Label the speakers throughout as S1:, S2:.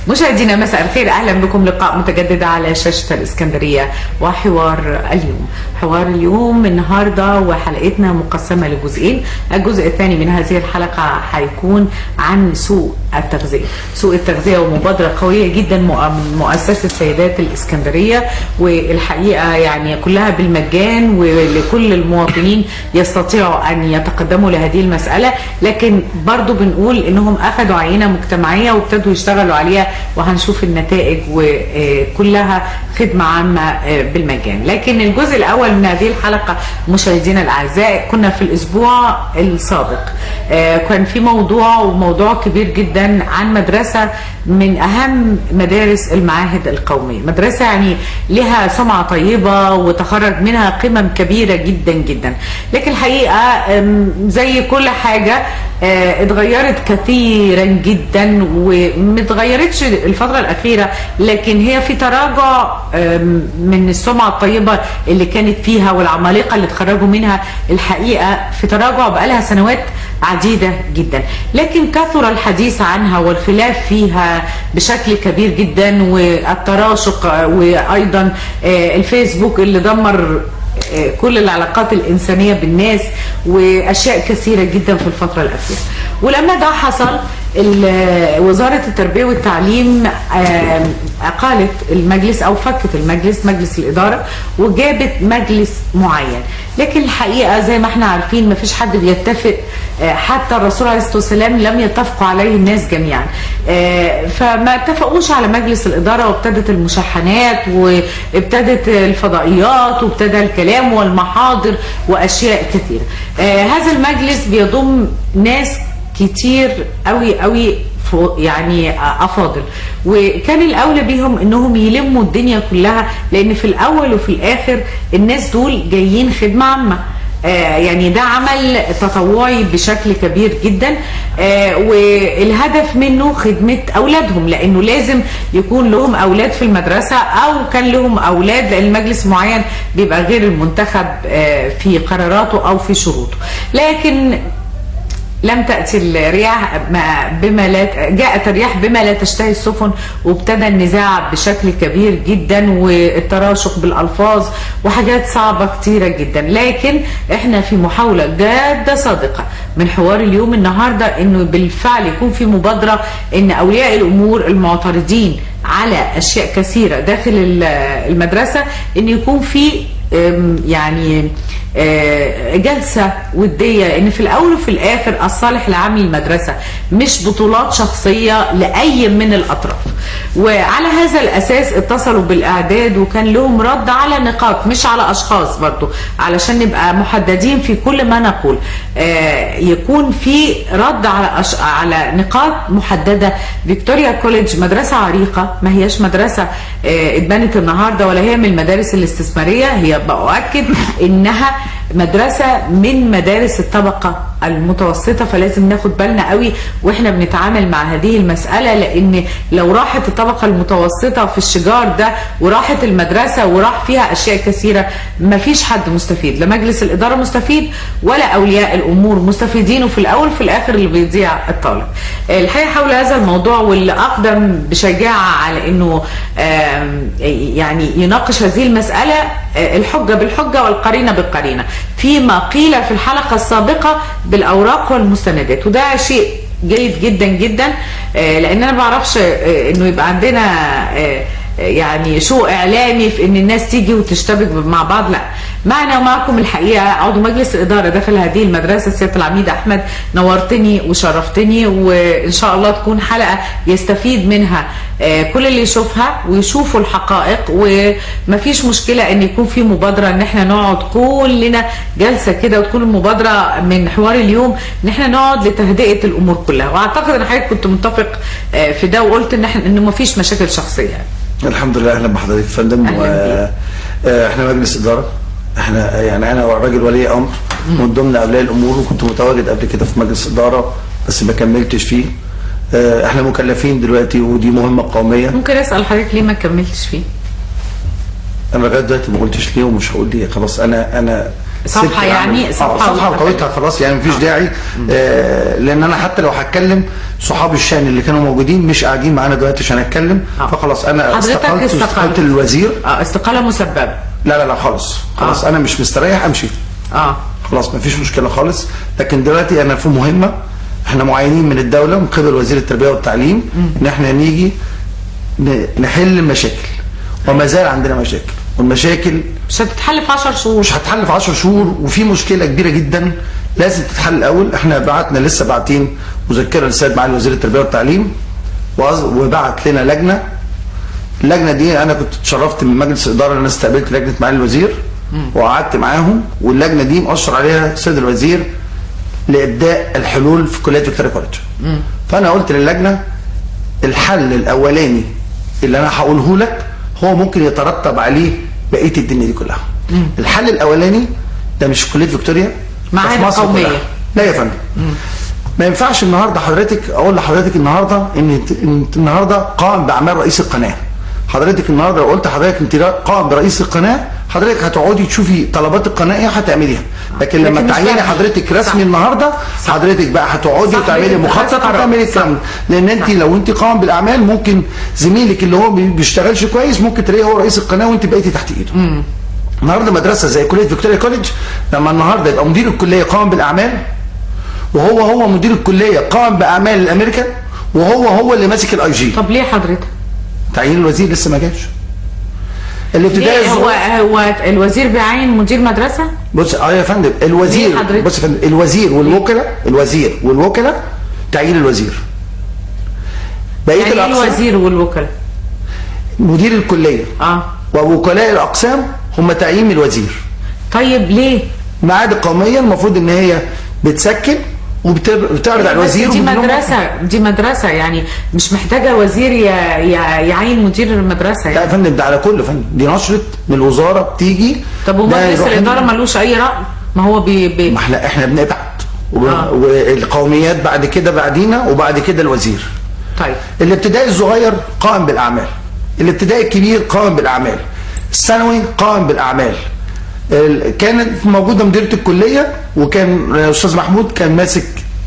S1: مشاهدينا مساء الخير، اهلا بكم. لقاء متجدد على شاشة الاسكندرية وحوار اليوم. حوار اليوم النهاردة وحلقتنا مقسمة لجزئين. الجزء الثاني من هذه الحلقة هيكون عن سوء التغذية. سوء التغذية ومبادرة قوية جدا من مؤسسة سيدات الاسكندرية، والحقيقة يعني كلها بالمجان ولكل المواطنين يستطيعوا ان يتقدموا لهذه المسألة، لكن برضو بنقول انهم اخذوا عينة مجتمعية وابتدوا يشتغلوا عليها وهنشوف النتائج، وكلها خدمة عامة بالمجان. لكن الجزء الأول من هذه الحلقة مشاهدينا الأعزاء، كنا في الأسبوع السابق كان في موضوع كبير جدا عن مدرسة من أهم مدارس المعاهد القومية، مدرسة يعني لها سمعة طيبة وتخرج منها قمم كبيرة جدا جدا، لكن الحقيقة زي كل حاجة اتغيرت كثيرا جدا ومتغيرتش الفترة الأخيرة، لكن هي في تراجع من السمعة الطيبة اللي كانت فيها والعمالقة اللي اتخرجوا منها. الحقيقة في تراجع بقالها سنوات عديدة جدا، لكن كثر الحديث عنها والخلاف فيها بشكل كبير جدا، والتراشق وأيضا الفيسبوك اللي دمر كل العلاقات الإنسانية بالناس وأشياء كثيرة جدا في الفترة الأخيرة. ولما ده حصل، وزارة التربية والتعليم أقالت المجلس أو فكت مجلس الإدارة وجابت مجلس معين، لكن الحقيقة زي ما احنا عارفين مفيش حد بيتفق، حتى الرسول عليه الصلاة والسلام لم يتفقوا عليه الناس جميعا، فما اتفقوش على مجلس الإدارة، وابتدت المشاحنات وابتدت الفضائيات وابتدى الكلام والمحاضر وأشياء كثيرة. هذا المجلس بيضم ناس كتير قوي يعني افاضل، وكان الاولى بيهم انهم يلموا الدنيا كلها، لان في الاول وفي الاخر الناس دول جايين خدمة عامة، يعني ده عمل تطوعي بشكل كبير جدا، والهدف منه خدمة أولادهم، لأنه لازم يكون لهم أولاد في المدرسة أو كان لهم أولاد، لأن المجلس معين بيبقى غير المنتخب في قراراته أو في شروطه. لكن لم تأتي الرياح جاءت الرياح بما لا تشتهي السفن، وابتدى النزاع بشكل كبير جدا والتراشق بالألفاظ وحاجات صعبة كتيرة جدا. لكن احنا في محاولة جادة صادقة من حوار اليوم النهاردة انه بالفعل يكون في مبادرة ان اولياء الامور المعترضين على اشياء كثيرة داخل المدرسة ان يكون في يعني جلسة ودية، لأن في الأول وفي الآخر الصالح العام للمدرسة مش بطولات شخصية لأي من الأطراف. وعلى هذا الأساس اتصلوا بالإعداد وكان لهم رد على نقاط مش على أشخاص، برضو علشان نبقى محددين في كل ما نقول، يكون في رد على نقاط محددة. فيكتوريا كوليدج مدرسة عريقة، ما هياش مدرسة اتبنت النهاردة ولا هي من المدارس الاستثمارية، هي بأؤكد إنها مدرسة من مدارس الطبقة المتوسطة، فلازم ناخد بالنا قوي واحنا بنتعامل مع هذه المسألة، لان لو راحت الطبقة المتوسطة في الشجار ده وراحت المدرسة وراح فيها اشياء كثيرة، مفيش حد مستفيد، لا مجلس الادارة مستفيد ولا اولياء الامور مستفيدين، وفي الاول وفي الاخر اللي بيضيع الطالب. الحقيقة حول هذا الموضوع واللي اقدم بشجاعة على انه يعني يناقش هذه المسألة الحجة بالحجة والقرينة بالقرينة فيما قيل في الحلقة السابقة بالأوراق والمستندات، وده شيء جيد جدا جدا، لأن أنا ما بعرفش إنه يبقى عندنا يعني شو إعلامي في إن الناس تيجي وتشتبك مع بعض. لا، معنا ومعكم الحقيقة عضو مجلس الإدارة داخل هذه المدرسة سيادة العميد أحمد، نورتني وشرفتني، وإن شاء الله تكون حلقة يستفيد منها كل اللي يشوفها ويشوفوا الحقائق، ومفيش مشكلة ان يكون في مبادرة ان احنا نقعد كلنا جلسة كده، وتكون المبادرة من حوار اليوم ان احنا نقعد لتهدئة الامور كلها. واعتقد ان حضرتك كنت متفق في ده وقلت ان مفيش مشاكل شخصية.
S2: الحمد لله. اهلا بحضرتك يا فندم. احنا مجلس ادارة، احنا يعني انا راجل ولي امر من ضمن اولياء الامور، وكنت متواجد قبل كده في مجلس ادارة بس ما كملتش فيه. احنا مكلفين دلوقتي ودي مهمة قومية.
S1: ممكن اسأل حضرتك ليه ما كملتش فيه؟
S2: انا لغايه دلوقتي ما قلتش ليه ومش هقول ليه، خلاص انا
S1: صفحه يعني
S2: صفحه وطويتها خلاص يعني مفيش داعي. لان انا حتى لو هتكلم صحاب الشان اللي كانوا موجودين مش قاعدين معانا دلوقتي عشان اتكلم. فخلاص انا استقلت للوزير.
S1: استقاله مسببه؟
S2: لا خالص انا مش مستريح امشي. خلاص مفيش مشكله خالص. لكن دلوقتي انا في مهمه، احنا معينين من الدوله من قبل وزير التربيه والتعليم ان احنا نيجي نحل مشاكل، وما زال عندنا مشاكل، والمشاكل
S1: مش هتتحل في 10 شهور.
S2: مش هتتحل في 10 شهور، وفي مشكله كبيره جدا لازم تتحل الاول. احنا لسه باعتين مذكره للسيد معالي وزير التربيه والتعليم، وبعت لنا لجنه. اللجنه دي انا كنت اتشرفت من مجلس الاداره ان انا استقبلت لجنه معالي الوزير وقعدت معاهم، واللجنه دي مؤشر عليها السيد الوزير لابداء الحلول في كليه فيكتوريا كوليدج. فانا قلت للجنه الحل الاولاني اللي انا هقوله لك هو ممكن يترتب عليه بقيه الدنيا دي كلها. الحل الاولاني ده مش في كليه فيكتوريا،
S1: معاهد قوميه.
S2: لا يا فندم، ما ينفعش النهارده حضرتك اقول لحضرتك النهارده ان النهارده قائم باعمال رئيس القناه. حضرتك النهارده لو قلت حضرتك انت قائم برئيس القناه، حضرتك هتقعدي تشوفي طلبات القناه ايه هتعمليها. لكن لما تعيني حضرتك رسمي النهارده، حضرتك بقى هتقعدي وتعملي مخطط وتعملي الكلام. لان انت لو انت قائم بالاعمال ممكن زميلك اللي هو ما بيشتغلش كويس ممكن تلاقيه هو رئيس القناه وانت بقيتي تحت ايده. النهارده مدرسه زي كليه فيكتوريا كوليدج لما النهارده يبقى مدير الكليه قائم بالاعمال، وهو مدير الكليه قائم باعمال الامريكان، وهو اللي ماسك الاي جي.
S1: طب ليه حضرتك؟
S2: تعيين الوزير لسه ما جاش. الابتدائي
S1: هو الوزير بيعين مدير مدرسه؟
S2: بص يا فندم، الوزير بص يا فندم، الوزير والوكلاء تعيين الوزير.
S1: بقيه يعني الوزير والوكلاء
S2: مدير الكليه ووكلاء الاقسام هم تعيين الوزير.
S1: طيب ليه؟
S2: المعاهد القوميه المفروض ان هي بتسكن وبتعرض على الوزير.
S1: دي مدرسه يعني مش محتاجه وزير يعين مدير المدرسه يعني.
S2: لا يا فندم، ده على كل فندم، دي نشره من الوزاره بتيجي.
S1: طب ومجلس الاداره ملوش اي راي؟ ما هو
S2: ما احنا بنبعت والقوميات بعد كده بعدينا، وبعد كده الوزير.
S1: طيب
S2: الابتدائي الصغير قائم بالاعمال، الابتدائي الكبير قائم بالاعمال، الثانوي قائم بالاعمال. كانت موجوده مديره الكليه، وكان الاستاذ محمود كان ماسك،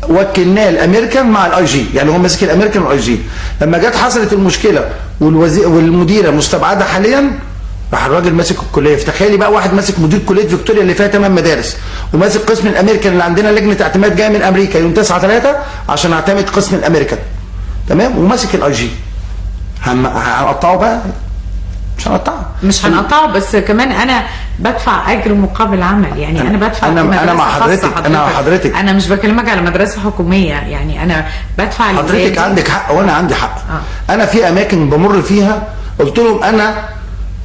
S2: وكلناه الامريكان مع الاي جي، يعني هو ماسك الامريكان والاي جي. لما جت حصلت المشكله والمديره مستبعده حاليا، راح الراجل ماسك الكليه. فتخيلي بقى واحد ماسك مدير كليه فيكتوريا اللي فيها 8 مدارس، وماسك قسم الامريكان اللي عندنا لجنه اعتماد جايه من امريكا يوم 9/3 عشان اعتمد قسم الامريكان، تمام، وماسك الاي جي. هنقطعه بقى؟ مش
S1: هنقطعه، بس كمان انا بدفع اجر مقابل عمل، يعني انا بدفع.
S2: انا مع حضرتك،
S1: انا مش بكلمك على مدرسه حكوميه، يعني انا بدفع.
S2: حضرتك عندك حق وانا عندي حق. انا في اماكن بمر فيها قلت لهم انا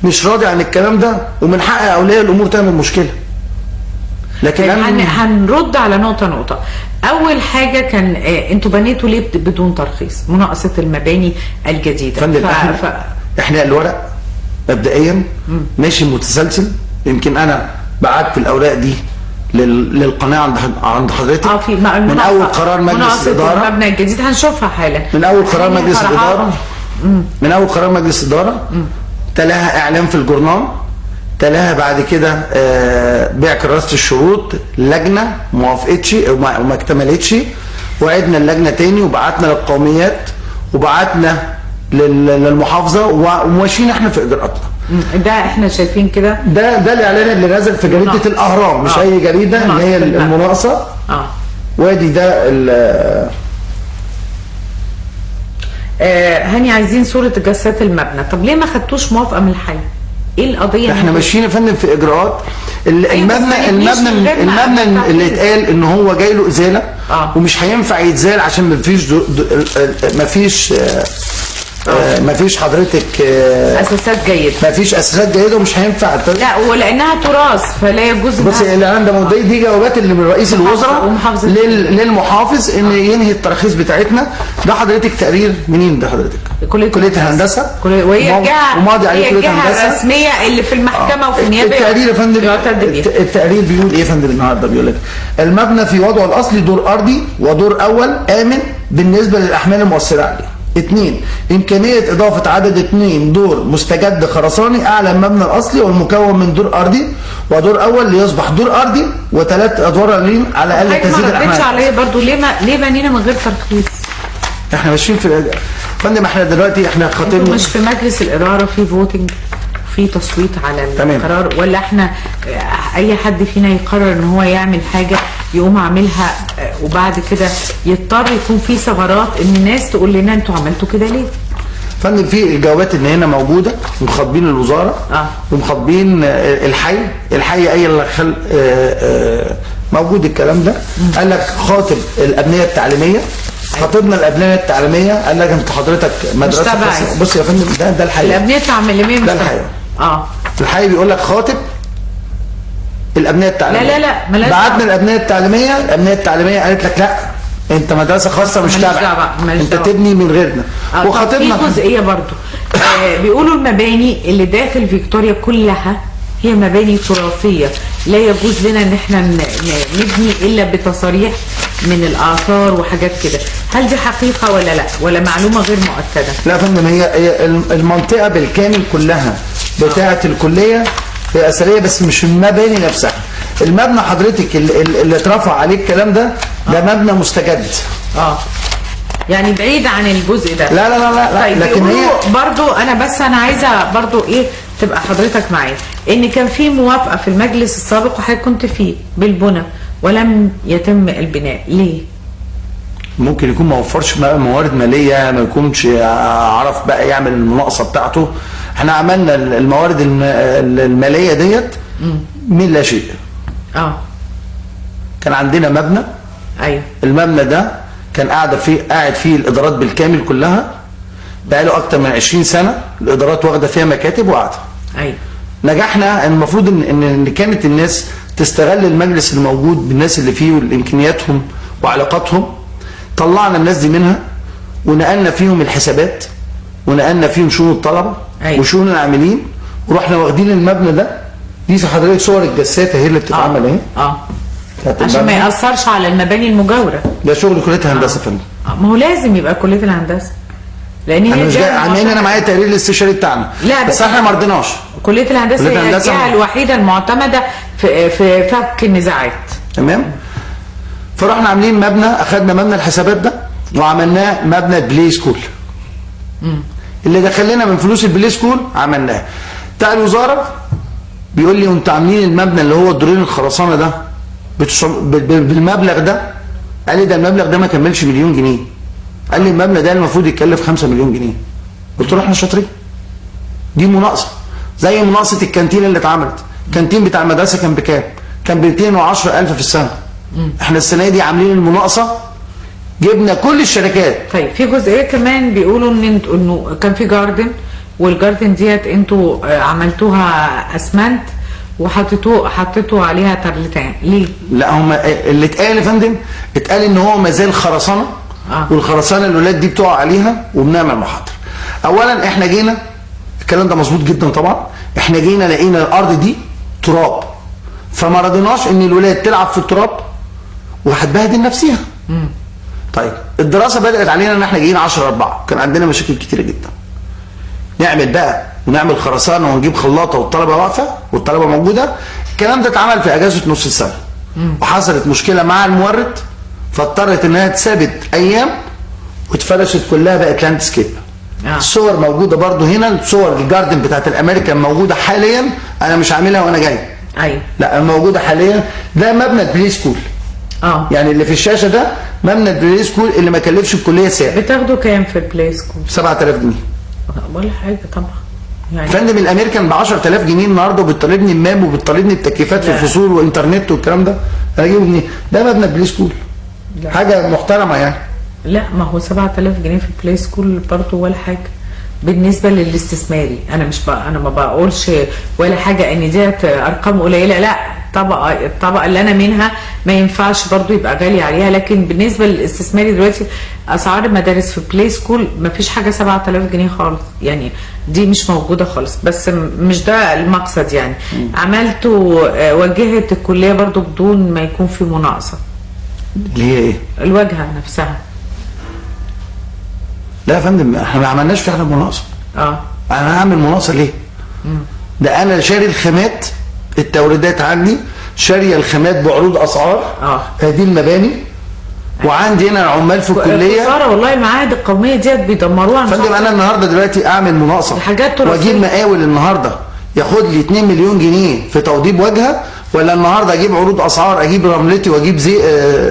S2: مش راضي عن الكلام ده، ومن حق اولياء الامور تعمل مشكله. لكن
S1: هنرد على نقطه. اول حاجه كان انتوا بنيتوا ليه بدون ترخيص؟ مناقصه المباني الجديده.
S2: فندم احنا الورق مبدئيا ماشي متسلسل. يمكن انا بعت الاوراق دي للقناه عند حضرتك من اول قرار مجلس الاداره.
S1: المبنى الجديد هنشوفها حالا.
S2: من اول قرار مجلس الاداره تلاها اعلان في الجورنال، تلاها بعد كده بيع كراسه الشروط، لجنه ما وافقتش وما اكتملتش، وعدنا اللجنه تاني، وبعتنا للقوميات، وبعتنا للمحافظه، وماشيين احنا في اجراءاتنا.
S1: ده احنا شايفين كده.
S2: ده الاعلان اللي نزل في جريده الاهرام، مش اي جريده، اللي هي المناقصه. وادي ده
S1: هاني عايزين صوره جسات المبنى. طب ليه ما خدتوش موافقه من الحي؟ ايه القضيه؟
S2: احنا ماشيين يا فندم في اجراءات. المبنى اللي اتقال ان هو جاي له ازاله ومش هينفع يتزال عشان مفيش حضرتك
S1: اساسات جيده.
S2: مفيش اساسات جيده ومش هينفع.
S1: لا، ولانها تراث فلا يجوز.
S2: بص الاعلان ده دي جوابات اللي من رئيس الوزراء للمحافظ ان ينهي التراخيص بتاعتنا. ده حضرتك تقرير منين ده حضرتك؟
S1: كليه
S2: الهندسه،
S1: وهي
S2: وماضي عليه كليه الهندسه
S1: الرسميه اللي في المحكمه وفي النيابه.
S2: التقرير يا فندم، التقرير بيقول ايه يا فندم النهارده؟ بيقول لك المبنى في وضعه الاصلي دور ارضي ودور اول امن بالنسبه للاحمال المؤثره عليه. 2 إمكانية إضافة عدد 2 دور مستجد خرساني أعلى من المبنى الأصلي والمكون من دور أرضي ودور أول ليصبح دور أرضي و3 أدوار أقليم على الأقل تزيد
S1: الأحمال. ما ردتش عليا برضه ليه بنينا من غير ترخيص؟
S2: احنا ماشيين في فندم، احنا دلوقتي احنا خاطبنا
S1: مش في مجلس الإدارة في فوتنج في تصويت على القرار، ولا احنا اي حد فينا يقرر ان هو يعمل حاجة يقوم عاملها وبعد كده يضطر يكون في ثغرات ان الناس تقول لنا انتوا عملتوا كده ليه؟
S2: فندم في الجوابات ان هنا موجوده ومخاطبين الوزاره ومخاطبين الحي اي اللي خل موجود الكلام ده. قال لك خاطب الابنيه التعليميه، خاطبنا الابنيه التعليميه قال لك انت حضرتك مدرسه بص يا فندم ده الحقيقه
S1: الابنيه التعليميه
S2: ده الحقيقه الحقيقه بيقول لك خاطب الابنيه التعليميه.
S1: لا
S2: بعتنا الابنيه التعليميه قالت لك لا انت مدرسه خاصه مش تابعه، انت تبني من غيرنا.
S1: وخاطبنا في جزئيه برضو بيقولوا المباني اللي داخل فيكتوريا كلها هي مباني تراثيه، لا يجوز لنا ان احنا نبني الا بتصاريح من الاثار وحاجات كده. هل دي حقيقه ولا لا، ولا معلومه غير مؤكده؟
S2: لا يا فندم، هي المنطقه بالكامل كلها بتاعه الكليه هي اثريه، بس مش المباني نفسها. المبنى حضرتك اللي اترفع عليه الكلام ده مبنى مستجد.
S1: يعني بعيد عن الجزء ده.
S2: لا لا لا لا.
S1: طيب لكن هي برضو انا عايزه برضو تبقى حضرتك معايا ان كان في موافقه في المجلس السابق وحضرتك كنت فيه بالبنى ولم يتم البناء، ليه؟
S2: ممكن يكون ما وفرش موارد ماليه، ما يكونش عرف بقى يعمل المناقصه بتاعته. احنا عملنا الموارد الماليه ديت من لا شيء. كان عندنا مبنى.
S1: ايوه.
S2: المبنى ده كان قاعد فيه الادارات بالكامل كلها بقاله اكتر من 20 سنه، الادارات واخده فيها مكاتب وقاعده.
S1: ايوه.
S2: نجحنا. المفروض ان كانت الناس تستغل المجلس الموجود بالناس اللي فيه وامكانياتهم وعلاقاتهم. طلعنا الناس دي منها ونقلنا فيهم الحسابات ونقلنا فيهم شؤون الطلبه وشؤون العاملين، ورحنا واخدين المبنى ده. دي في حضرتك صور الجسات اهي اللي بتتعمل اهي.
S1: عشان ما يأثرش على المباني المجاوره.
S2: ده شغل كليه هندسه يا فندم.
S1: ما هو لازم يبقى كليه الهندسه، لان
S2: انا مش جاي انا معايا التقرير الاستشاري بتاعنا.
S1: لا
S2: بس احنا ما رضيناش.
S1: كليه الهندسه هي الجهه الوحيده المعتمده في فك النزاعات.
S2: تمام. فرحنا عاملين مبنى، اخذنا مبنى الحسابات ده وعملناه مبنى بلاي سكول. اللي دخل لنا من فلوس البلاي سكول عملناه. بتاع الوزاره بيقول لي انتوا عاملين المبنى اللي هو الدورين الخرسانه ده بالمبلغ ده. قال لي ده المبلغ ده ما كملش مليون جنيه. قال لي المبنى ده المفروض يتكلف 5 مليون جنيه. قلت له احنا شاطرين. دي مناقصه زي مناقصه الكانتين اللي اتعملت. الكانتين بتاع المدرسه كان بكام؟ كان ب 210,000 في السنه. احنا السنه دي عاملين المناقصه، جبنا كل الشركات.
S1: طيب في جزئيه كمان بيقولوا انه كان في جاردن، والجاردن ديت انتوا عملتوها اسمنت وحطيتوا عليها ترلتان، ليه؟
S2: لا هم اللي اتقال يا فندم اتقال ان هو ما زال خرسانه. والخرسانه الاولاد دي بتقع عليها وبنعمل محاضر. اولا احنا جينا الكلام ده مظبوط جدا طبعا. احنا جينا لقينا الارض دي تراب، فما رضيناش ان الولاد تلعب في التراب وهتبهدل نفسها. طيب الدراسه بدات علينا ان احنا جايين 10/4، كان عندنا مشاكل كتيره جدا. نعمل بقى ونعمل خرسانه ونجيب خلاطه والطلبه واقفه والطلبه موجوده. الكلام ده اتعمل في اجازه نص السنه. وحصلت مشكله مع المورد فاضطرت انها تثبت ايام واتفرشت كلها بقت لاندسكيب. الصور موجوده برضو هنا، صور الجاردن بتاعت الامريكان موجوده حاليا. انا مش عاملها وانا جاي.
S1: ايوه.
S2: لا موجوده حاليا. ده مبنى البلاي سكول. يعني اللي في الشاشه ده مبنى البلاي سكول اللي ما كلفش الكليه سعر.
S1: بتاخدوا كام في البلاي سكول؟
S2: 7000 جنيه.
S1: ولا حاجه طبعا.
S2: يعني فندم الامريكان ب 10,000 جنيه النهارده، وبتطالبني المام وبتطالبني التكييفات في الفصول وانترنت والكلام ده. انا اجيبه منين؟ ده مبنى بلاي سكول. حاجه محترمه يعني.
S1: لا ما هو 7000 جنيه في البلاي سكول برضه ولا حاجه بالنسبه للاستثماري. انا ما بقولش ولا حاجه ان ديت ارقام قليله، لا. الطبقه اللي انا منها ما ينفعش برضو يبقى غالي عليها، لكن بالنسبه للاستثماري دلوقتي اسعار المدارس في بلاي سكول ما فيش حاجه 7000 جنيه خالص، يعني دي مش موجوده خالص. بس مش ده المقصد يعني. عملتوا واجهه الكليه برضو بدون ما يكون في مناقصه.
S2: اللي هي ايه؟
S1: الواجهه نفسها.
S2: لا يا فندم، احنا ما عملناش فعلا مناقصه. انا هعمل مناقصه ليه؟ ده انا شاري الخامات، التوريدات عندي شاريه الخامات بعروض اسعار هذه المباني، وعندي هنا العمال في الكليه.
S1: خساره والله، المعاهد القوميه ديت بيدمروها.
S2: فندم انا النهارده دلوقتي اعمل مناقصه واجيب مقاول النهارده ياخد لي 2 مليون جنيه في توضيب واجهه، ولا النهارده اجيب عروض اسعار، اجيب رملتي واجيب زي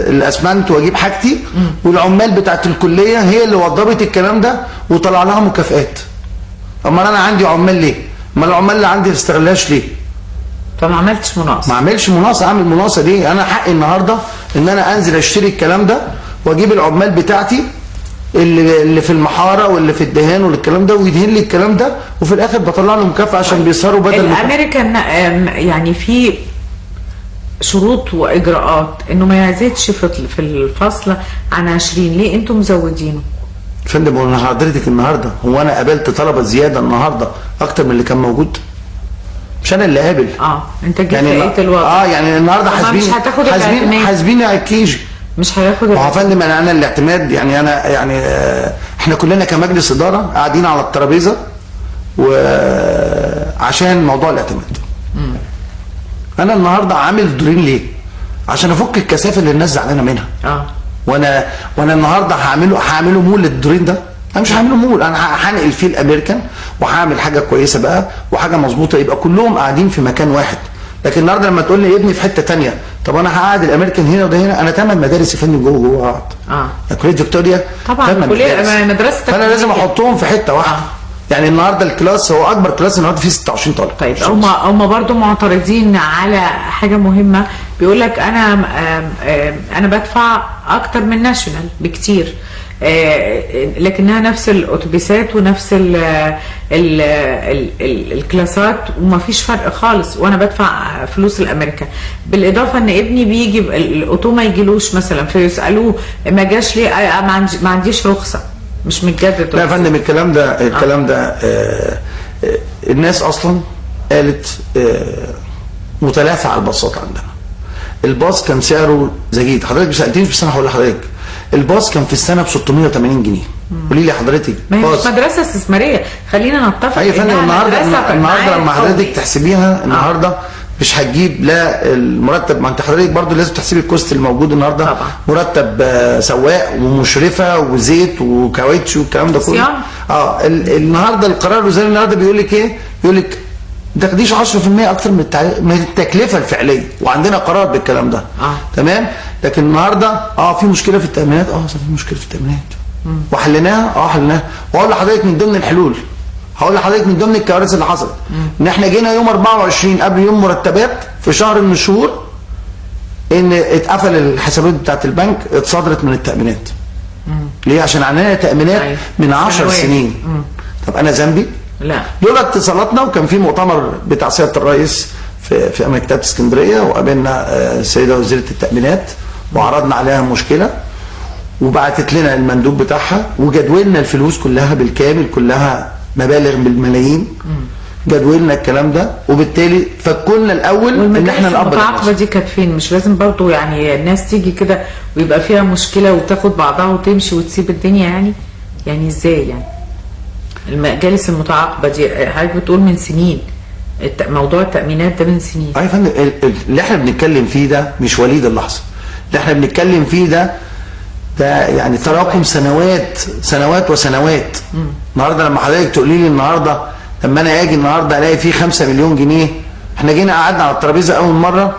S2: الاسمنت واجيب حاجتي، والعمال بتاعت الكليه هي اللي وضبت الكلام ده وطلع لها مكافئات. امال انا عندي عمال ليه؟ امال العمال اللي عندي ما استغلهاش ليه؟
S1: فما عملتش مناقصه.
S2: ما اعملش مناقصه، اعمل مناقصه ليه؟ انا حقي النهارده ان انا انزل اشتري الكلام ده واجيب العمال بتاعتي اللي في المحاره واللي في الدهان والكلام ده، ويدهن لي الكلام ده، وفي الاخر بطلع له مكافاه عشان بيسهروا بدل
S1: الامريكان. يعني في شروط واجراءات انه ما يزيدش في الفصل عن 20، ليه انتم مزودينه؟
S2: فندم هو انا حضرتك النهارده هو انا قابلت طلبه زياده النهارده اكتر من اللي كان موجود؟ مش انا اللي قابل.
S1: انت جيت لقيت الوضع.
S2: يعني النهارده حاسبين على الكيجي.
S1: مش هياخد
S2: يا فندم انا الاعتماد يعني احنا كلنا كمجلس اداره قاعدين على الترابيزه وعشان موضوع الاعتماد. انا النهارده عامل دورين ليه؟ عشان افك الكثافه اللي الناس زعلانه منها. وانا النهارده هعمله مول للدورين ده. انا مش هعمله مول، انا هنقل فيه الامريكان وهعمل حاجه كويسه بقى وحاجه مظبوطه يبقى كلهم قاعدين في مكان واحد. لكن النهارده لما تقول لي ابني في حته ثانيه، طب انا هقعد الامريكان هنا وده هنا، انا 8 مدارس يا فندم جوه بعض. كليه فيكتوريا
S1: طبعا كليه مدرسه،
S2: فانا لازم احطهم في حته واحده. يعني النهارده الكلاس هو اكبر كلاس النهارده فيه 26 طالب.
S1: طيب هم برضه معترضين على حاجه مهمه، بيقول لك انا بدفع اكتر من ناشونال بكتير، لكنها نفس الاتوبيسات ونفس الكلاسات ومفيش فرق خالص، وانا بدفع فلوس الامريكان. بالاضافه ان ابني بيجي الاوتو ما يجيلوش مثلا، فيسالوه ما جاش ليه؟ ما عنديش رخصه، مش متجدد.
S2: لا يا فندم الكلام ده الناس اصلا قالت متلافه على الباصات عندنا. الباص كان سعره زهيد، حضرتك ما سالتنيش بس انا هقول لحضرتك الباص كان في السنه ب 680 جنيه. قولي لي حضرتك
S1: ما هي مش مدرسه استثماريه، خلينا نتفق.
S2: ايوه يا فندم النهارده لما حضرتك تحسبيها النهارده مش هتجيب لا المرتب، ما انت حضرتك برضو لازم تحسبي الكوست الموجود النهارده طبعا. مرتب سواق ومشرفه وزيت وكاوتش والكلام ده كله. النهارده القرار الوزاري النهارده بيقول لك ايه؟ بيقول لك ما تاخديش 10% اكتر من التكلفه الفعليه، وعندنا قرار بالكلام ده. تمام؟ لكن النهارده في مشكله في التامينات، في مشكله في التامينات وحليناها. حليناها. واقول لحضرتك من ضمن الحلول، هقول لحضرتك من ضمن الكوارث اللي حصلت ان احنا جينا يوم 24 قبل يوم مرتبات في شهر من الشهور ان اتقفل الحسابات بتاعت البنك، اتصدرت من التامينات. ليه؟ عشان عندنا تامينات من 10 سنين. طب انا ذنبي؟
S1: لا.
S2: لولا اتصالاتنا، وكان في مؤتمر بتاع سياده الرئيس في مكتبه اسكندريه، وقابلنا السيده وزيره التامينات وعرضنا عليها المشكله، وبعتت لنا المندوب بتاعها وجدولنا الفلوس كلها بالكامل، كلها مبالغ بالملايين. جدولنا الكلام ده، وبالتالي فكلنا الاول ان احنا نقبض.
S1: المتعاقبه دي كانت فين؟ مش لازم برضو يعني الناس تيجي كده ويبقى فيها مشكله وتاخد بعضها وتمشي وتسيب الدنيا يعني ازاي يعني؟ المجالس المتعاقبه دي حضرتك بتقول من سنين، موضوع التامينات ده من سنين.
S2: يا فندم اللي احنا بنتكلم فيه ده مش وليد اللحظه، اللي احنا بنتكلم فيه ده يعني تراكم سنوات وسنوات. النهارده لما حضرتك تقولي لي النهارده، لما انا اجي النهارده الاقي فيه 5 مليون جنيه، احنا جينا قعدنا على الترابيزه اول مره،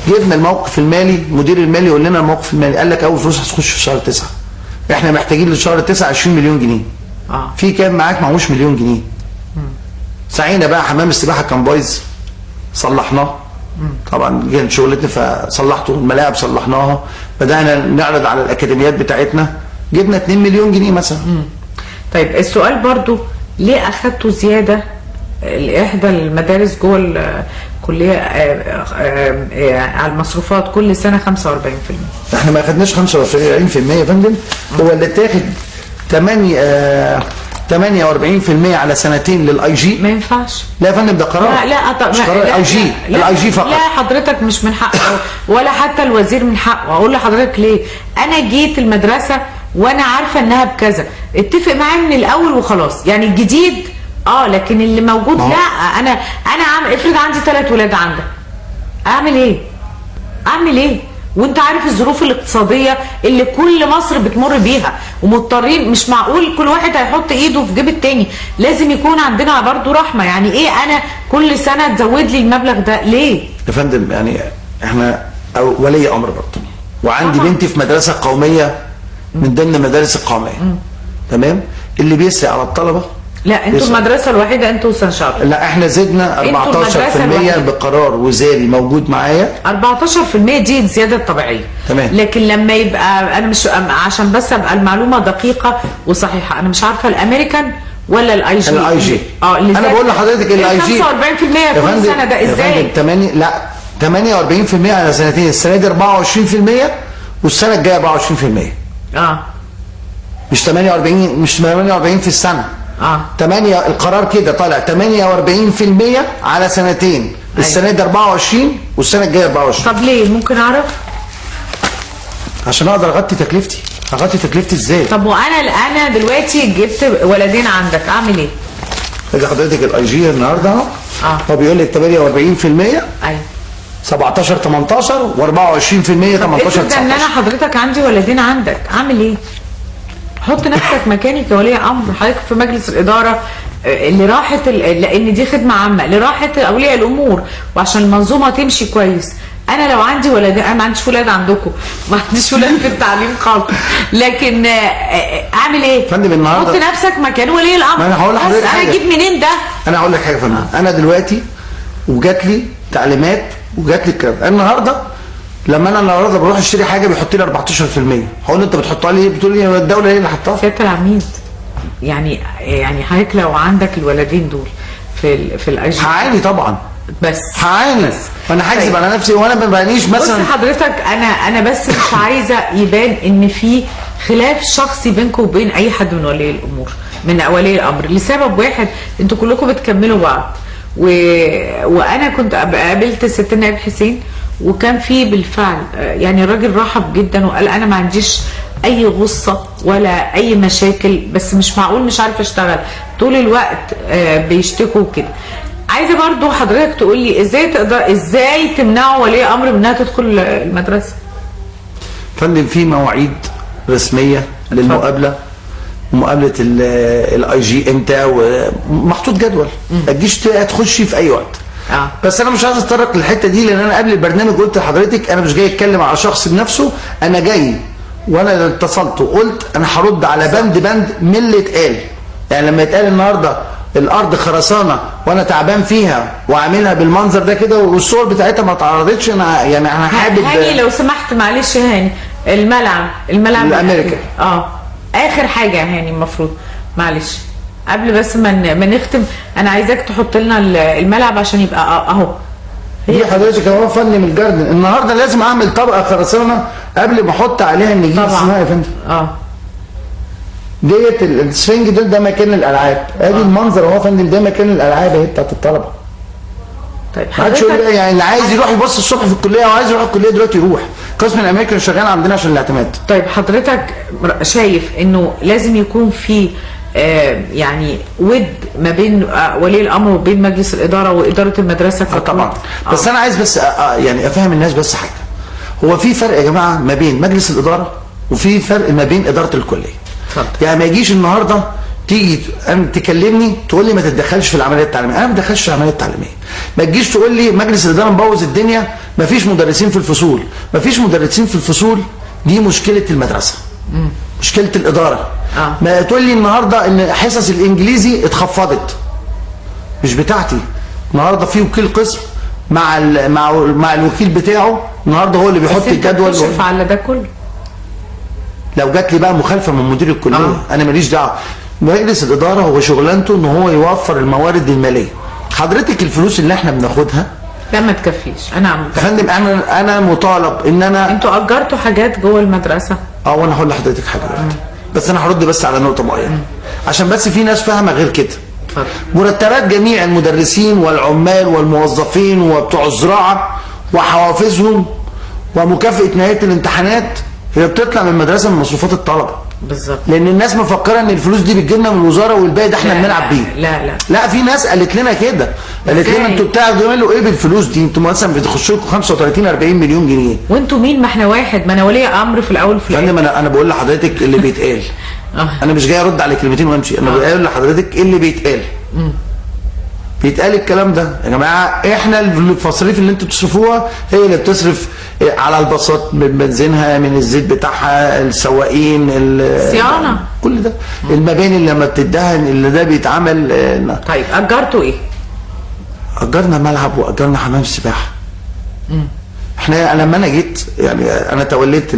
S2: جبنا الموقف المالي، المدير المالي يقول لنا الموقف المالي، قال لك اول فلوس هتخش في شهر 9، احنا محتاجين لشهر 9 20 مليون جنيه. في كام معاك؟ معهوش مليون جنيه. سعينا بقى، حمام السباحه كان بايظ صلحناه، طبعا جه شغلتنا فصلحته، الملاعب صلحناها، بدانا نعرض على الاكاديميات بتاعتنا، جبنا 2 مليون جنيه مثلا.
S1: طيب السؤال برضو، ليه اخدتوا زياده لاحدى المدارس جوه الكليه على المصروفات كل سنه 45%؟
S2: احنا ما اخدناش 45% يا فندم، هو اللي اتاخد 48% على سنتين للاي جي.
S1: ما ينفعش.
S2: لا يا فندم ده قرار.
S1: لا
S2: مش قرار الاي جي، الاي جي فقط.
S1: لا حضرتك مش من حقه ولا حتى الوزير من حقه. اقول لحضرتك ليه؟ انا جيت المدرسه وانا عارفه انها بكذا، اتفق معاه من الاول وخلاص. يعني الجديد لكن اللي موجود لا. انا افرض عندي 3 ولاد عندك، اعمل ايه وانت عارف الظروف الاقتصاديه اللي كل مصر بتمر بيها ومضطرين، مش معقول كل واحد هيحط ايده في جيب التاني، لازم يكون عندنا برضو رحمه. يعني ايه انا كل سنه تزود لي المبلغ ده ليه
S2: يا فندم؟ يعني احنا ولي امر برضه، وعندي بنتي في مدرسه قوميه من ضمن المدارس القوميه. تمام. اللي بيسرق على الطلبه.
S1: لا انتوا المدرسه الوحيده، انتوا سنشار.
S2: لا احنا زدنا 14% بقرار وزاري موجود معايا.
S1: 14% دي زياده طبيعيه.
S2: تمام.
S1: لكن لما يبقى انا مش، عشان بس ابقى المعلومه دقيقه وصحيحه، انا مش عارفه الامريكان ولا الاي جي.
S2: الاي جي. انا بقول لحضرتك الاي جي
S1: 45% كل سنه، ده ازاي؟
S2: 48% على سنتين، السنه دي 24% والسنه الجايه 24%. مش 48 في السنه. 8 القرار كده طالع 48% على سنتين، السنه دي 24 والسنه الجايه 24.
S1: طب ليه؟ ممكن اعرف؟
S2: عشان اقدر اغطي تكلفتي. اغطي تكلفتي ازاي؟
S1: طب وانا دلوقتي جبت ولدين عندك، اعمل ايه؟
S2: اجي حضرتك الاي جي النهارده اهو. هو بيقول لك 48%.
S1: ايوه.
S2: 17 18 و24% 18 19.
S1: ان انا حضرتك عندي ولدين عندك، اعمل ايه؟ حط نفسك مكاني كولي امر، حضرتك في مجلس الاداره اللي راحت لان دي خدمه عامه اللي راحت اولياء الامور، وعشان المنظومه تمشي كويس. انا لو عندي ولد، انا ما عنديش ولاد عندكم، ما عنديش ولاد في التعليم خالص، لكن اعمل ايه؟
S2: فندم النهارده
S1: حط نفسك مكان ولي الامر.
S2: ما انا هقول لحضرتك
S1: انا اجيب منين ده؟
S2: انا هقول لك حاجه يا فندم. انا دلوقتي وجات لي تعليمات وجات لي الكلام النهارده، لما انا النهارده بروح اشتري حاجه بيحط لي 14%. هقول له انت بتحطها ليه؟ بتقول لي الدوله هي اللي حطها.
S1: سياده العميد، يعني حضرتك لو عندك الولدين دول في الاي جي
S2: هعاني طبعا،
S1: بس
S2: هعاني. وانا هكذب على نفسي وانا ما بعنيش مثلا.
S1: بص حضرتك، انا بس مش عايزه يبان ان في خلاف شخصي بينكم وبين اي حد من ولي الامور، من ولي الامر، لسبب واحد، انتوا كلكم بتكملوا بعض. وانا كنت قابلت الست نائب حسين، وكان في بالفعل يعني الراجل رحب جدا وقال انا ما عنديش اي غصه ولا اي مشاكل، بس مش معقول مش عارفه اشتغل طول الوقت بيشتكوا كده. عايزه برضو حضرتك تقول لي ازاي تمنعوا ولي امر منها تدخل المدرسه؟
S2: فندم في مواعيد رسميه للمقابله، مقابله الاي جي امتى، ومحطوط جدول، ما تجيش تخشي في اي وقت. بس انا مش عايز اتطرق للحته دي، لان انا قبل البرنامج قلت لحضرتك انا مش جاي اتكلم على شخص بنفسه، انا جاي وانا اتصلت وقلت انا هرد على بند من اللي اتقال. يعني لما يتقال النهارده الارض خرسانه وانا تعبان فيها وعاملها بالمنظر ده كده والصور بتاعتها ما اتعرضتش، انا حابب
S1: هاني لو سمحت معلش يا هاني، الملعب
S2: الامريكا
S1: اخر حاجه يا هاني المفروض، معلش قبل بس ما نختم، انا عايزاك تحط لنا الملعب عشان يبقى اهو.
S2: هي حضرتك اهو فن من الجاردن. النهارده لازم اعمل طبقه خرسانه قبل ما احط عليها النجيل اسمها يا فندم. ديت السفنج ده مكان الالعاب، ادي المنظر اهو يا فندم، ده مكان الالعاب اهي بتاعت الطلبه.
S1: طيب
S2: حضرتك يعني اللي عايز يروح يبص الصبح في الكليه وعايز يروح الكليه دلوقتي يروح. قسم الامريكان شغال عندنا عشان الاعتماد.
S1: طيب حضرتك شايف انه لازم يكون في يعني ود ما بين ولي الامر وبين مجلس الاداره واداره المدرسه
S2: طبعا. بس انا عايز بس يعني افهم الناس بس حاجه، هو في فرق يا جماعه ما بين مجلس الاداره وفي فرق ما بين اداره الكليه. يعني ما يجيش النهارده تيجي تكلمني تقول لي ما تتدخلش في العمليه التعليميه، انا ما بتدخلش في العمليه التعليميه. ما تجيش تقول لي مجلس الاداره مبوظ الدنيا، ما فيش مدرسين في الفصول، ما فيش مدرسين في الفصول، دي مشكله المدرسه. مشكله الاداره. ما تقول لي النهارده ان حصص الانجليزي اتخفضت، مش بتاعتي. النهارده في وكيل قسم مع الوكيل بتاعه، النهارده هو اللي بيحط الجدول.
S1: بس على ده كله
S2: لو جات لي بقى مخالفه من مدير الكليه انا ماليش دعوه. مجلس الاداره هو شغلانته ان هو يوفر الموارد الماليه. حضرتك الفلوس اللي احنا بناخدها
S1: لا ما تكفيش. انا
S2: يا فندم انا مطالب ان انا
S1: انتوا اجرتوا حاجات جوه المدرسه؟
S2: وانا هقول لحضرتك حاجه دلوقتي، بس انا هرد بس على نقطه معينه عشان بس في ناس فاهمه غير كده. مرتبات جميع المدرسين والعمال والموظفين وبتوع الزراعه وحوافزهم ومكافاه نهايه الامتحانات هي بتطلع من المدرسه من مصروفات الطلبه.
S1: بالظبط.
S2: لان الناس مفكره ان الفلوس دي بتجيلنا من الوزاره والباقي ده احنا بنلعب بيه. لا في ناس قالت لنا كده، قالت لنا انتوا بتعملوا ايه بالفلوس دي؟ انتوا مثلا بتخشوا لكم 35 40 مليون جنيه.
S1: وانتوا مين؟ ما احنا واحد، ما انا ولي امر في الاول وفي الاخر.
S2: انا بقول لحضرتك اللي بيتقال. انا مش جاي ارد على كلمتين وامشي، انا بقول لحضرتك اللي بيتقال. بيتقال الكلام ده يا جماعه، احنا المصاريف اللي انتوا بتصرفوها هي اللي بتصرف على الباصات، من بنزينها، من الزيت بتاعها، السواقين،
S1: الصيانه،
S2: كل ده. المباني اللي لما بتدهن اللي ده بيتعمل.
S1: طيب اجرتوا ايه؟
S2: اجرنا ملعب واجرنا حمام سباحه. احنا لما انا جيت يعني انا توليت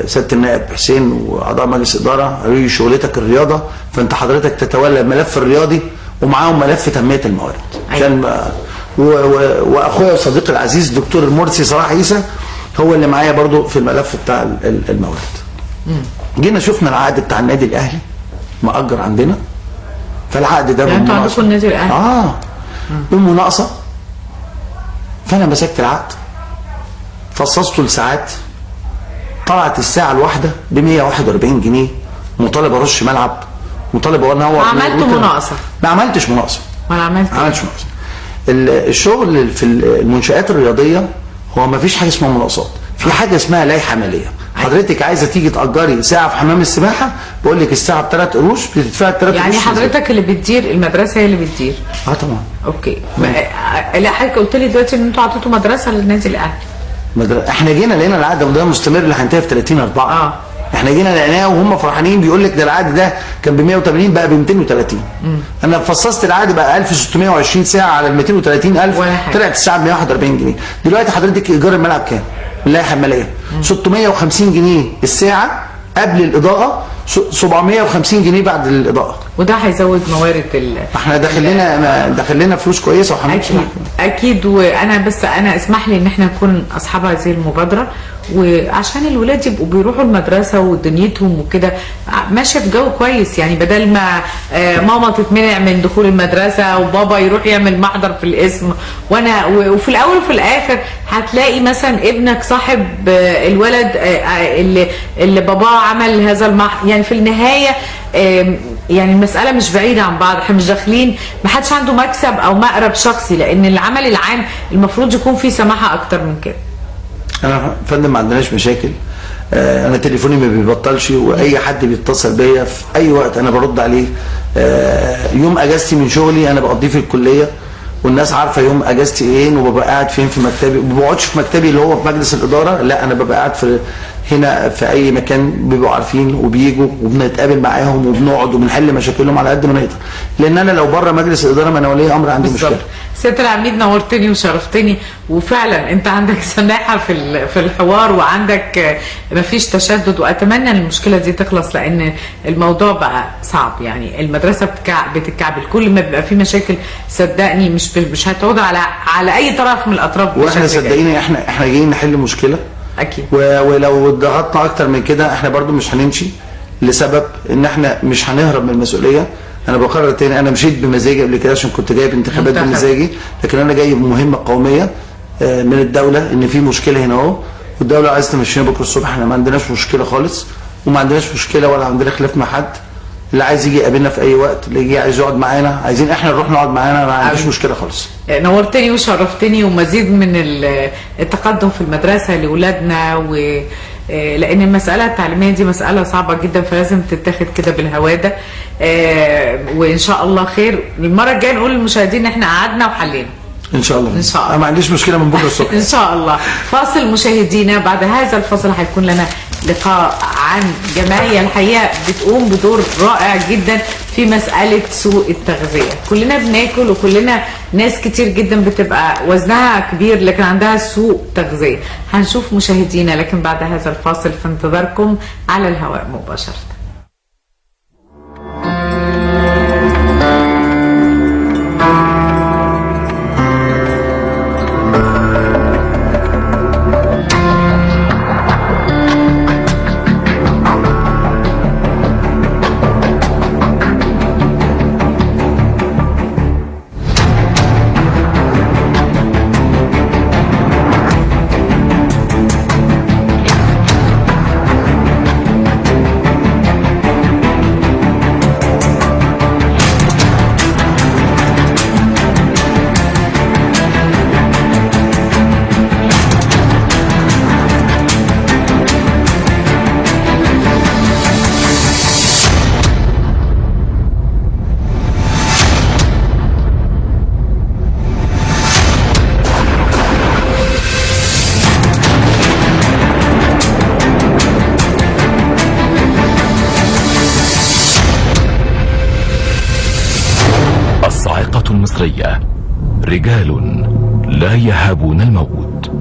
S2: سياده النائب حسين واعضاء مجلس اداره قالوا لي شغلتك الرياضه، فانت حضرتك تتولى الملف الرياضي ومعاهم ملف تنميه الموارد. كان واخويا وصديقي العزيز دكتور المرسي صلاح عيسى هو اللي معايا برضو في الملف بتاع الموارد. جينا شفنا العقد بتاع النادي الاهلي مأجر عندنا، فالعقد ده
S1: يعني انتوا عندكم النادي الاهلي
S2: بالمناقصه. فانا مسكت العقد فصصته لساعات، طلعت الساعه الواحده ب 141 جنيه، مطالب ارش ملعب، مطالب انور.
S1: عملت مناقصه؟
S2: ما عملتش مناقصه.
S1: ما عملتش مناقصه.
S2: الشغل في المنشآت الرياضيه هو ما فيش حاجه اسمها مناقصات، في حاجه اسمها لائحه ماليه. حضرتك عايزه تيجي تاجري ساعه في حمام السباحه، بقول لك الساعه ب3 قروش، بتدفعي 3
S1: يعني
S2: قروش.
S1: حضرتك اللي بتدير المدرسه هي اللي بتدير؟
S2: طبعا.
S1: اوكي. لا حضرتك قلت لي دلوقتي ان انتوا اعطيتوا مدرسه للنادي الاهلي.
S2: احنا جينا لقينا العقد ده مستمر اللي هينتهي في 30/4. احنا جينا لقيناه وهم فرحانين، بيقول لك ده العقد ده كان ب 180 بقى ب 230. انا فصصت العقد بقى 1620 ساعه على ال 230,000، طلعت الساعه ب 141 جنيه. دلوقتي حضرتك ايجار الملعب كام؟ اللائحه الماليه 650 جنيه الساعه قبل الاضاءه، 750 جنيه بعد الاضاءه.
S1: وده هيزود موارد
S2: احنا داخل لنا فلوس كويسه وهنمشي.
S1: اكيد. وانا اسمح لي ان احنا نكون اصحاب هذه المبادره، وعشان الولاد يبقوا بيروحوا المدرسه ودنيتهم وكده ماشيه في جو كويس، يعني بدل ما ماما تتمنع من دخول المدرسه وبابا يروح يعمل محضر في الاسم، وفي الاول وفي الاخر هتلاقي مثلا ابنك صاحب الولد اللي باباه عمل هذا المحضر. يعني في النهايه يعني المسألة مش بعيدة عن بعض، احنا مش داخلين، محدش عنده مكسب او مقرب شخصي، لان العمل العام المفروض يكون فيه سماحة اكتر من كده.
S2: انا فندم ما عندناش مشاكل، انا تليفوني ما بيبطلش، واي حد بيتصل بيا في اي وقت انا برد عليه. يوم اجازتي من شغلي انا بقضيه في الكلية، والناس عارفة يوم اجازتي ايه، وببقى قاعد فين في مكتبي. ما بقعدش في مكتبي اللي هو في مجلس الادارة، لا انا ببقى قاعد في هنا في اي مكان بيبقوا عارفين، وبيجوا وبنتقابل معاهم وبنقعد وبنحل مشاكلهم على قد ما نقدر، لان انا لو بره مجلس الاداره ما انا ولي امر عندي مشكله.
S1: سياده العميد نورتني وشرفتني، وفعلا انت عندك سماحه في الحوار، وعندك ما فيش تشدد، واتمنى ان المشكله دي تخلص، لان الموضوع بقى صعب. يعني المدرسه بتتكعبل، كل ما بيبقى في مشاكل صدقني مش هتعود على اي طرف من الاطراف.
S2: واحنا صدقيني احنا جايين نحل مشكله
S1: اكيد،
S2: ولو ضغطنا اكتر من كده احنا برضو مش هنمشي، لسبب ان احنا مش هنهرب من المسؤوليه. انا بقرر تاني، انا مشيت بمزاجي قبل كده عشان كنت جايب انتخابات بمزاجي، لكن انا جاي بمهمه قوميه من الدوله، ان في مشكله هنا اهو، والدوله عايزه تمشينا بكره الصبح. احنا ما عندناش مشكله خالص، وما عندناش مشكله ولا عندنا خلاف مع حد. اللي عايز يجي يقابلنا في اي وقت، اللي يجي عايز يقعد معانا، عايزين احنا نروح نقعد معانا، ما عنديش مشكله خالص.
S1: نورتني وشرفتني، ومزيد من التقدم في المدرسه لاولادنا، لان المساله التعليميه دي مساله صعبه جدا، فلازم تتاخد كده بالهواده. وان شاء الله خير. المره الجايه نقول للمشاهدين ان احنا قعدنا وحلينا
S2: ان شاء الله.
S1: ان شاء الله
S2: انا ما عنديش مشكله من بكره الصبح
S1: ان شاء الله. فاصل مشاهدينا، بعد هذا الفاصل هيكون لنا لقاء عن جمعيه الحقيقه بتقوم بدور رائع جدا في مساله سوء التغذيه. كلنا بناكل، وكلنا ناس كتير جدا بتبقى وزنها كبير لكن عندها سوء تغذيه. هنشوف مشاهدينا، لكن بعد هذا الفاصل في انتظاركم على الهواء مباشره.
S3: الصاعقة المصرية رجال لا يهابون الموت.